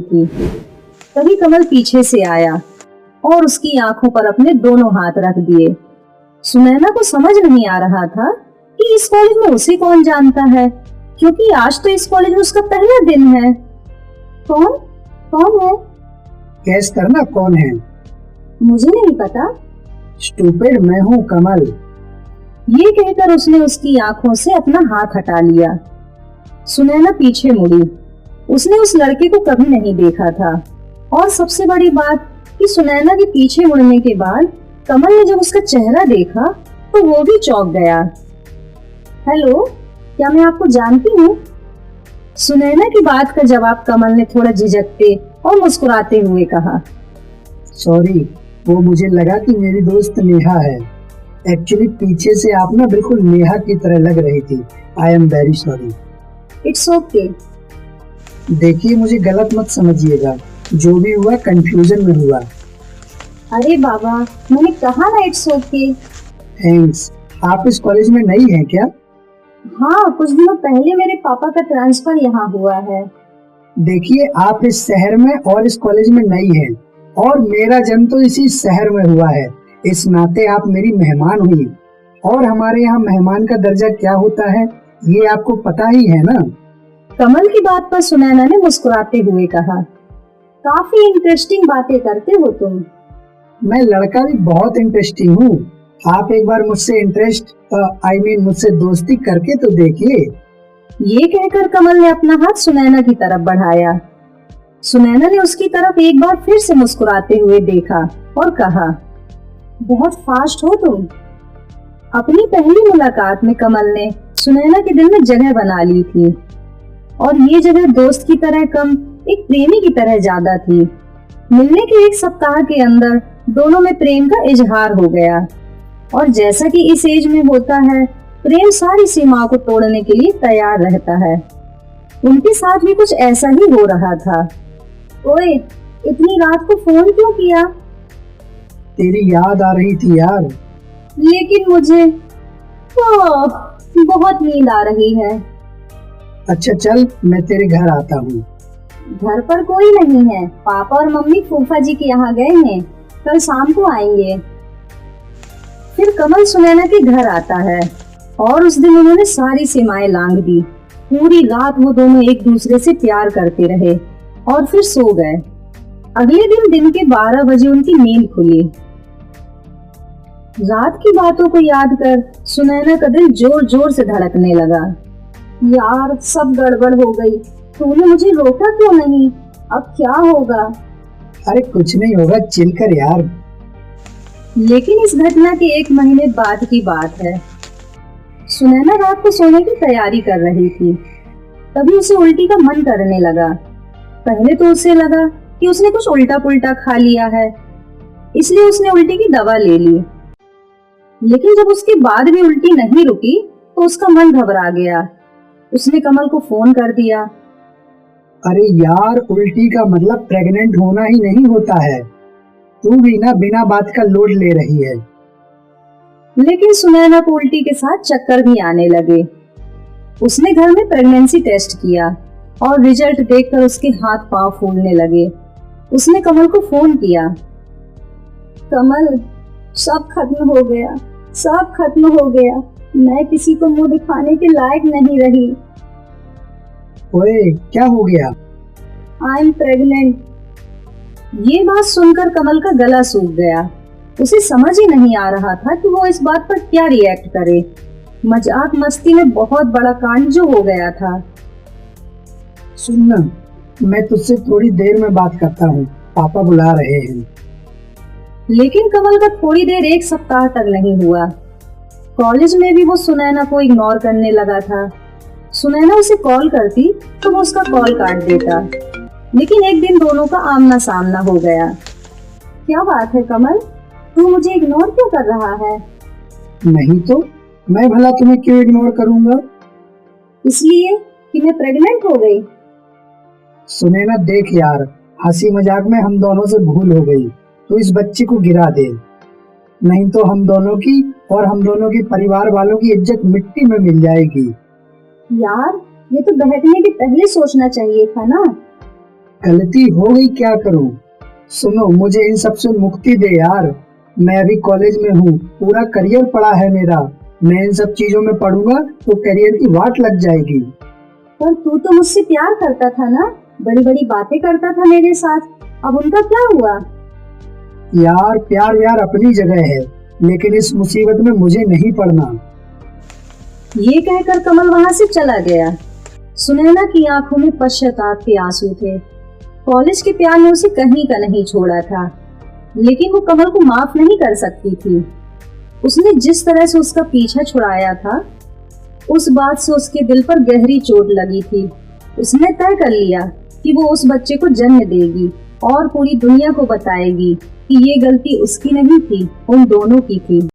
थी। तभी कमल पीछे से आया और उसकी आंखों पर अपने दोनों हाथ रख दिए। सुनैना को समझ नहीं आ रहा था कि इस कॉलेज में उसे कौन जानता है, क्योंकि आज तो इस कॉलेज में उसका पहला दिन है। कौन कौन है? गैस करना कौन है? मुझे नहीं पता। स्टूपिड, मैं हूँ कमल। ये कहकर उसने उसकी आंखों से अपना हाथ हटा लिया। सुनैना पीछे मुड़ी। उसने उस लड़के को कभी नहीं देखा था, और सबसे बड़ी बात कि सुनैना के पीछे मुड़ने के बाद कमल ने जब उसका चेहरा देखा तो वो भी चौंक गया। हेलो, क्या मैं आपको जानती हूँ? सुनैना की बात का जवाब कमल ने थोड़ा झिझकते और मुस्कुराते हुए कहा। सॉरी, वो मुझे लगा कि मेरी दोस्त नेहा है। एक्चुअली पीछे से आप ना बिल्कुल नेहा की तरह लग रही थी। I am very sorry. It's okay. देखिए, मुझे गलत मत समझिएगा, जो भी हुआ कंफ्यूजन में हुआ। अरे बाबा, मैंने कहा ना इट्स ओके। थैंक्स। आप इस कॉलेज में नई हैं क्या? हाँ, कुछ दिनों पहले मेरे पापा का ट्रांसफर यहाँ हुआ है। देखिए, आप इस शहर में और इस कॉलेज में नई हैं, और मेरा जन्म तो इसी शहर में हुआ है। इस नाते आप मेरी मेहमान हुई, और हमारे यहाँ मेहमान का दर्जा क्या होता है ये आपको पता ही है ना। कमल की बात पर सुनैना ने मुस्कुराते हुए कहा। काफी इंटरेस्टिंग बातें करते हो तुम। मैं लड़का भी बहुत इंटरेस्टिंग हूँ। आप एक बार मुझसे मुझसे दोस्ती करके तो देखिए। ये कहकर कमल ने अपना हाथ सुनैना की तरफ बढ़ाया। सुनैना ने उसकी तरफ एक बार फिर से मुस्कुराते हुए देखा और कहा, बहुत फास्ट हो तुम। अपनी पहली मुलाकात में कमल ने सुनैना के दिल में जगह बना ली थी, और ये जगह दोस्त की तरह कम, एक प्रेमी की तरह ज्यादा थी। मिलने के एक सप्ताह के अंदर दोनों में प्रेम का इजहार हो गया, और जैसा कि इस एज में होता है, प्रेम सारी सीमाओं को तोड़ने के लिए तैयार रहता है। उनके साथ भी कुछ ऐसा ही हो रहा था। ओए, इतनी रात को फोन क्यों किया? तेरी याद आ रही थी यार। लेकिन मुझे बहुत नींद आ रही है। अच्छा चल, मैं तेरे घर आता हूँ। घर पर कोई नहीं है। पापा और मम्मी फूफा जी के यहाँ गए हैं, कल शाम को आएंगे। फिर कमल सुनैना के घर आता है, और उस दिन उन्होंने सारी सीमाएं लांघ दी। पूरी रात वो दोनों एक दूसरे से प्यार करते रहे और फिर सो गए। अगले दिन के 12 बजे उनकी नींद खुली। रात की बातों को याद कर सुनैना का दिल जोर जोर से धड़कने लगा। यार, सब गड़बड़ हो गई। तूने मुझे रोका क्यों नहीं? अब क्या होगा? अरे कुछ नहीं होगा, चिल कर यार। लेकिन इस घटना के 1 महीने बाद की बात है। सुनैना रात को सोने की तैयारी कर रही थी, तभी उसे उल्टी का मन करने लगा। पहले तो उसे लगा कि उसने कुछ उल्टा पुल्टा खा लिया है, इसलिए उसने उल्टी की दवा ले ली। लेकिन जब उसके बाद भी उल्टी नहीं रुकी तो उसका मन घबरा गया। उसने कमल को फोन कर दिया। अरे यार, उल्टी का मतलब प्रेग्नेंट होना ही नहीं होता है। तू भी ना बिना बात का लोड ले रही है। लेकिन सुनैना को उल्टी के साथ चक्कर भी आने लगे। उसने घर में प्रेगनेंसी टेस्ट किया और रिजल्ट देखकर उसके हाथ पांव फूलने लगे। उसने कमल को फोन किया। कमल, सब खत्म हो गया, सब खत्म हो गया। मैं किसी को मुंह दिखाने के लायक नहीं रही। ओए, क्या हो गया? I am pregnant. ये बात सुनकर कमल का गला सूख गया। उसे समझ ही नहीं आ रहा था कि वो इस बात पर क्या रिएक्ट करे। मजाक मस्ती में बहुत बड़ा कांड जो हो गया था। सुन ना, मैं तुझसे थोड़ी देर में बात करता हूँ, पापा बुला रहे हैं। लेकिन कमल का थोड़ी देर 1 सप्ताह तक नहीं हुआ। कॉलेज में भी वो सुनैना को इग्नोर करने लगा था। सुनैना उसे कॉल करती तो वो उसका कॉल काट देता। लेकिन एक दिन दोनों का आमना सामना हो गया। क्या बात है कमल, तू मुझे इग्नोर क्यों कर रहा है? नहीं तो मैं भला तुम्हें क्यों इग्नोर करूंगा? इसलिए कि मैं प्रेग्नेंट हो गई। सुनैना देख यार, हंसी मजाक में हम दोनों से भूल हो गई। तू इस बच्चे को गिरा दे, नहीं तो हम दोनों की और हम दोनों की परिवार वालों की इज्जत मिट्टी में मिल जाएगी। यार, ये तो बहकने के पहले सोचना चाहिए था ना। गलती हो गई, क्या करूं? सुनो, मुझे इन सब से मुक्ति दे यार। मैं अभी कॉलेज में हूँ, पूरा करियर पड़ा है मेरा। मैं इन सब चीजों में पढ़ूंगा तो करियर की वाट लग जाएगी। पर तू तो मुझसे प्यार करता था ना, बड़ी बड़ी बातें करता था मेरे साथ, अब उनका क्या हुआ? यार प्यार व्यार अपनी जगह है, लेकिन इस मुसीबत में मुझे नहीं पड़ना। ये कहकर कमल वहां से चला गया। सुनैना की आंखों में पश्चाताप के आंसू थे। कॉलेज के प्यार ने उसे कहीं का नहीं छोड़ा था, लेकिन वो कमल को माफ नहीं कर सकती थी। उसने जिस तरह से उसका पीछा छुड़ाया था, उस बात से उसके दिल पर गहरी चोट लगी थी। उसने तय कर लिया कि वो उस बच्चे को जन्म देगी और पूरी दुनिया को बताएगी कि ये गलती उसकी नहीं थी, उन दोनों की थी।